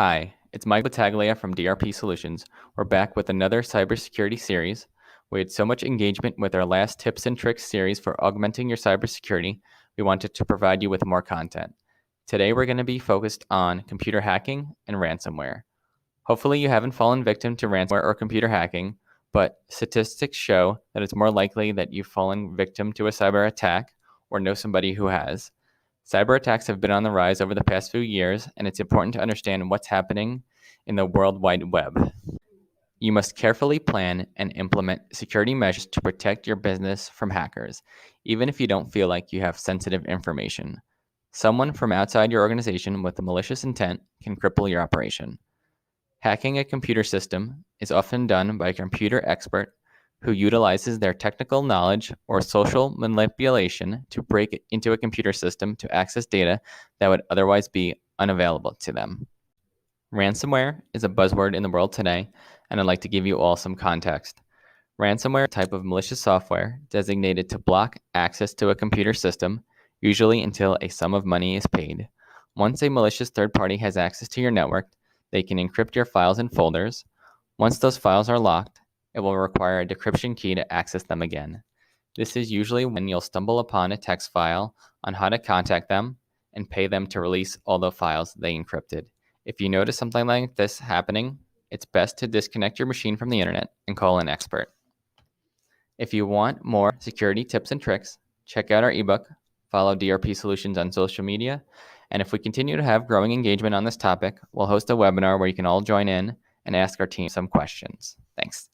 Hi, it's Mike Battaglia from DRP Solutions. We're back with another cybersecurity series. We had so much engagement with our last tips and tricks series for augmenting your cybersecurity, we wanted to provide you with more content. Today, we're going to be focused on computer hacking and ransomware. Hopefully, you haven't fallen victim to ransomware or computer hacking, but statistics show that it's more likely that you've fallen victim to a cyber attack or know somebody who has. Cyber attacks have been on the rise over the past few years, and it's important to understand what's happening in the World Wide Web. You must carefully plan and implement security measures to protect your business from hackers, even if you don't feel like you have sensitive information. Someone from outside your organization with a malicious intent can cripple your operation. Hacking a computer system is often done by a computer expert who utilizes their technical knowledge or social manipulation to break into a computer system to access data that would otherwise be unavailable to them. Ransomware is a buzzword in the world today, and I'd like to give you all some context. Ransomware is a type of malicious software designated to block access to a computer system, usually until a sum of money is paid. Once a malicious third party has access to your network, they can encrypt your files and folders. Once those files are locked, it will require a decryption key to access them again. This is usually when you'll stumble upon a text file on how to contact them and pay them to release all the files they encrypted. If you notice something like this happening, it's best to disconnect your machine from the internet and call an expert. If you want more security tips and tricks, check out our ebook, follow DRP Solutions on social media, and if we continue to have growing engagement on this topic, we'll host a webinar where you can all join in and ask our team some questions. Thanks.